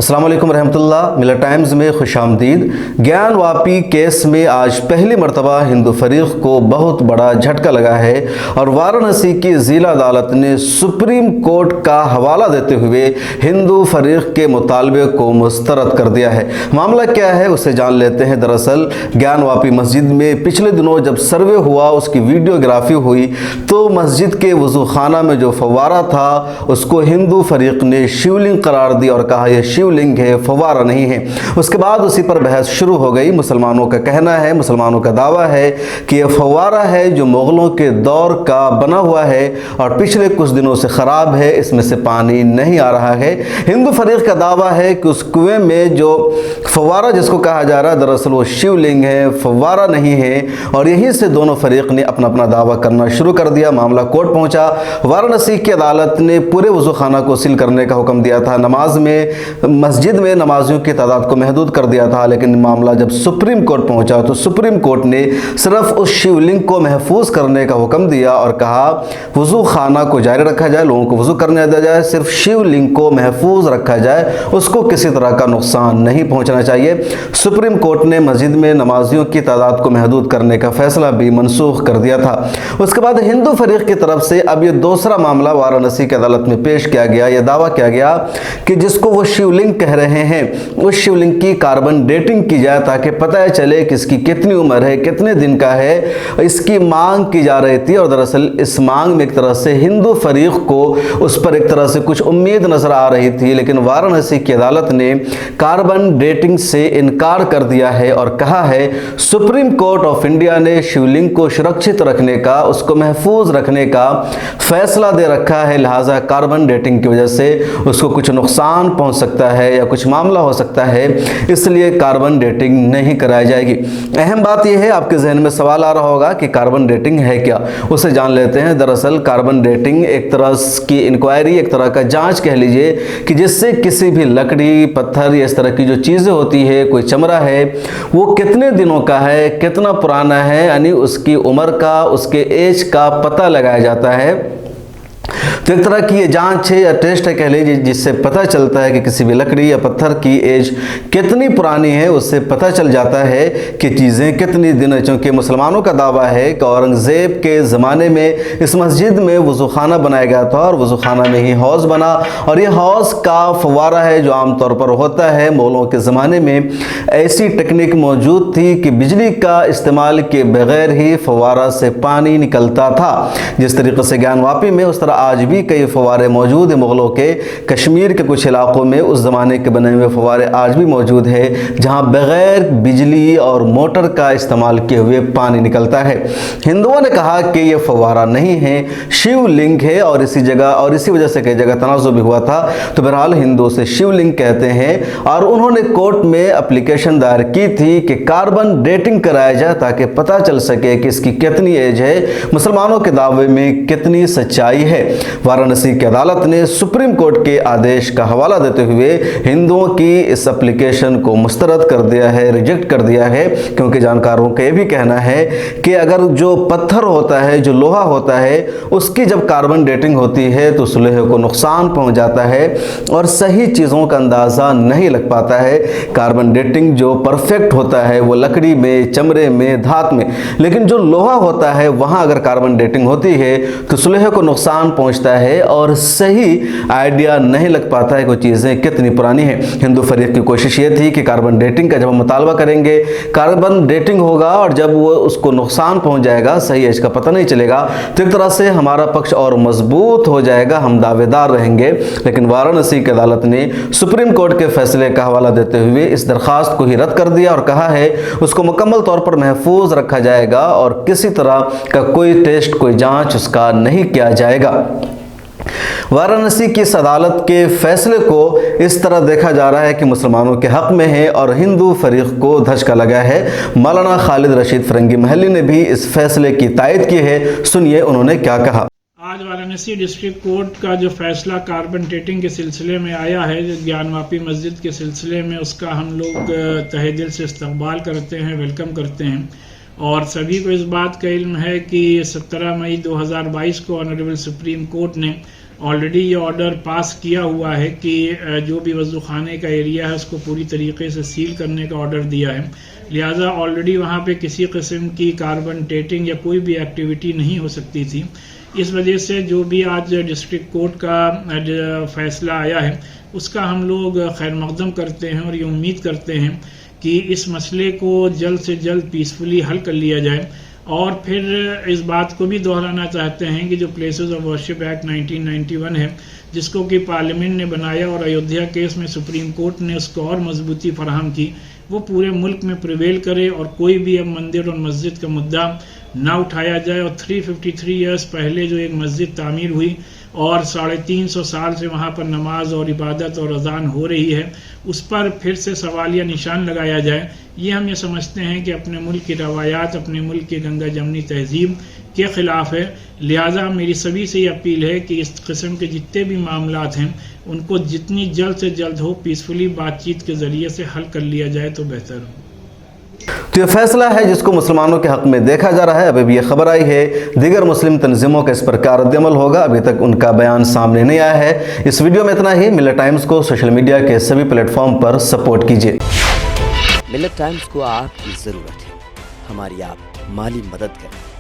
अस्सलाम वालेकुम रहमतुल्लाह। मिलर टाइम्स में खुशामदीद। ज्ञान वापी केस में आज पहली मरतबा हिंदू फरीक को बहुत बड़ा झटका लगा है और वाराणसी की जिला अदालत ने सुप्रीम कोर्ट का हवाला देते हुए हिंदू फरीक के मुतालबे को मुस्तरद कर दिया है। मामला क्या है उसे जान लेते हैं। दरअसल ज्ञान वापी मस्जिद में पिछले दिनों जब सर्वे हुआ, उसकी वीडियोग्राफी हुई, तो मस्जिद के वजू खाना में जो फव्वारा था उसको हिंदू फरीक ने शिवलिंग करार दिया और कहा यह शिवलिंग है, फव्वारा नहीं है। उसके बाद उसी पर बहस शुरू हो गई। मुसलमानों का कहना है, मुसलमानों का दावा है कि यह फव्वारा है जो मुगलों के दौर का बना हुआ है और पिछले कुछ दिनों से ख़राब है, इसमें से पानी नहीं आ रहा है। हिंदू फरीक का दावा है कि उस कुएं में जो फव्वारा जिसको कहा जा रहा है दरअसल वो शिवलिंग है, फव्वारा नहीं है। और यहीं से दोनों फरीक ने अपना अपना दावा करना शुरू कर दिया। मामला कोर्ट पहुंचा। वाराणसी की अदालत ने पूरे वजू खाना को सील करने का हुक्म दिया था। नमाज में मस्जिद में नमाजियों की तादाद को महदूद कर दिया था। लेकिन मामला जब सुप्रीम कोर्ट पहुंचा तो सुप्रीम कोर्ट ने सिर्फ उस शिवलिंग को महफूज करने का हुक्म दिया और कहा वजू खाना को जारी रखा जाए, लोगों को वजू करने दिया जाए, सिर्फ शिवलिंग को महफूज रखा जाए, उसको किसी तरह का नुकसान नहीं पहुंचना चाहिए। सुप्रीम कोर्ट ने मस्जिद में नमाजियों की तादाद को महदूद करने का फैसला भी मनसूख कर दिया था। उसके बाद हिंदू फरीक की तरफ से अब ये दूसरा मामला वाराणसी की अदालत में पेश किया गया। यह दावा किया गया कि जिसको वो शिवलिंग कह रहे हैं उस शिवलिंग की कार्बन डेटिंग की जाए ताकि पता चले कि इसकी कितनी उम्र है, कितने दिन का है। इसकी मांग की जा रही थी और दरअसल इस मांग में एक तरह से हिंदू फरीक को उस पर एक तरह से कुछ उम्मीद नजर आ रही थी। लेकिन वाराणसी की अदालत ने कार्बन डेटिंग से इनकार कर दिया है और कहा है सुप्रीम कोर्ट ऑफ इंडिया ने शिवलिंग को सुरक्षित रखने का, उसको महफूज रखने का फैसला दे रखा है, लिहाजा कार्बन डेटिंग की वजह से उसको कुछ नुकसान पहुंच सकता है या कुछ मामला हो सकता है, इसलिए कार्बन डेटिंग नहीं कराई जाएगी। अहम बात यह है, आपके जहन में सवाल आ रहा होगा कि कार्बन डेटिंग है क्या, उसे जान लेते हैं। दरअसल कार्बन डेटिंग एक तरह की इंक्वायरी, एक तरह का जांच कह लीजिए कि जिससे किसी भी लकड़ी, पत्थर या इस तरह की जो चीज़ें होती है, कोई चमड़ा है, वो कितने दिनों का है, कितना पुराना है, यानी उसकी उम्र का, उसके एज का पता लगाया जाता है। तो एक तरह की ये जांच है या टेस्ट है कह लीजिए, जिससे पता चलता है कि किसी भी लकड़ी या पत्थर की एज कितनी पुरानी है। उससे पता चल जाता है कि चीज़ें कितनी दिन है। चूँकि मुसलमानों का दावा है कि औरंगज़ेब के ज़माने में इस मस्जिद में वज़ू खाना बनाया गया था और वज़ू खाना में ही हौज़ बना और ये हौज़ का फव्वारा है जो आमतौर पर होता है। मुग़लों के ज़माने में ऐसी टेक्निक मौजूद थी कि बिजली का इस्तेमाल के बगैर ही फव्वारा से पानी निकलता था। जिस तरीके से ज्ञान वापी में उस तरह आज भी कई फव्वारे मौजूद हैं। मुग़लों के कश्मीर के कुछ इलाकों में उस ज़माने के बने हुए फव्वारे आज भी मौजूद है जहां बग़ैर बिजली और मोटर का इस्तेमाल किए हुए पानी निकलता है। हिंदुओं ने कहा कि ये फव्वारा नहीं है, शिवलिंग है और इसी जगह और इसी वजह से कई जगह तनाज़ुर भी हुआ था। तो बहरहाल हिंदू से शिवलिंग कहते हैं और उन्होंने कोर्ट में एप्लीकेशन दायर की थी कि कार्बन डेटिंग कराया जाए ताकि पता चल सके कि इसकी कितनी एज है, मुसलमानों के दावे में कितनी सच्चाई है। वाराणसी की अदालत ने सुप्रीम कोर्ट के आदेश का हवाला देते हुए हिंदुओं की इस एप्लीकेशन को मुस्तरद कर दिया है, रिजेक्ट कर दिया है। क्योंकि जानकारों का यह भी कहना है कि अगर जो पत्थर होता है, जो लोहा होता है, उसकी जब कार्बन डेटिंग होती है तो उस लोहे को नुकसान पहुंच जाता है और सही चीज़ों का अंदाज़ा नहीं लग पाता है। कार्बन डेटिंग जो परफेक्ट होता है वो लकड़ी में, चमड़े में, धात में, लेकिन जो लोहा होता है वहाँ अगर कार्बन डेटिंग होती है तो उस लोहे को नुकसान पहुंचता है और सही आइडिया नहीं लग पाता है कि चीज़ें कितनी पुरानी हैं। हिंदू फरीक की कोशिश ये थी कि कार्बन डेटिंग का जब हम मुतालबा करेंगे, कार्बन डेटिंग होगा और जब वो उसको नुकसान पहुंच जाएगा, सही एज का पता नहीं चलेगा, तो एक तरह से हमारा पक्ष और मजबूत हो जाएगा, हम दावेदार रहेंगे। लेकिन वाराणसी की अदालत ने सुप्रीम कोर्ट के फैसले का हवाला देते हुए इस दरख्वास्त को ही रद्द कर दिया और कहा है उसको मुकम्मल तौर पर महफूज रखा जाएगा और किसी तरह का कोई टेस्ट, कोई जाँच उसका नहीं किया जाएगा। वाराणसी की इस अदालत के फैसले को इस तरह देखा जा रहा है कि मुसलमानों के हक में है और हिंदू फरीक को धचका लगा है। मौलाना खालिद रशीद फरंगी महली ने भी इस फैसले की तायद की है। सुनिए उन्होंने क्या कहा। आज वाराणसी डिस्ट्रिक्ट कोर्ट का जो फैसला कार्बन डेटिंग के सिलसिले में आया है, जो ज्ञान वापी मस्जिद के सिलसिले में, उसका हम लोग तहे दिल से इस्तकबाल करते हैं, वेलकम करते हैं। और सभी को इस बात का इल्म है कि 17 मई 2022 को ऑनरेबल सुप्रीम कोर्ट ने ऑलरेडी ये ऑर्डर पास किया हुआ है कि जो भी वज़ू खाने का एरिया है उसको पूरी तरीके से सील करने का ऑर्डर दिया है। लिहाजा ऑलरेडी वहाँ पे किसी किस्म की कार्बन डेटिंग या कोई भी एक्टिविटी नहीं हो सकती थी। इस वजह से जो भी आज डिस्ट्रिक्ट कोर्ट का फैसला आया है उसका हम लोग खैर मकदम करते हैं और ये उम्मीद करते हैं कि इस मसले को जल्द से जल्द पीसफुली हल कर लिया जाए। और फिर इस बात को भी दोहराना चाहते हैं कि जो प्लेसेस ऑफ वर्शिप एक्ट 1991 है जिसको कि पार्लियामेंट ने बनाया और अयोध्या केस में सुप्रीम कोर्ट ने उसको और मजबूती फराहम की, वो पूरे मुल्क में प्रिवेल करे और कोई भी अब मंदिर और मस्जिद का मुद्दा ना उठाया जाए। और 353 ईयर्स पहले जो एक मस्जिद तामीर हुई और 350 साल से वहाँ पर नमाज और इबादत और अजान हो रही है, उस पर फिर से सवालिया निशान लगाया जाए, ये हम ये समझते हैं कि अपने मुल्क की रवायात, अपने मुल्क की गंगा जमनी तहजीब के ख़िलाफ़ है। लिहाजा मेरी सभी से ये अपील है कि इस किस्म के जितने भी मामलात हैं उनको जितनी जल्द से जल्द हो पीसफुली बातचीत के ज़रिए से हल कर लिया जाए तो बेहतर हो। तो ये फैसला है जिसको मुसलमानों के हक में देखा जा रहा है। अभी भी ये खबर आई है दीगर मुस्लिम तंजीमों का इस पर रद्द-ए-अमल होगा, अभी तक उनका बयान सामने नहीं आया है। इस वीडियो में इतना ही। मिलत टाइम्स को सोशल मीडिया के सभी प्लेटफॉर्म पर सपोर्ट कीजिए। मिलत टाइम्स को आपकी ज़रूरत है, हमारी आप माली मदद करें।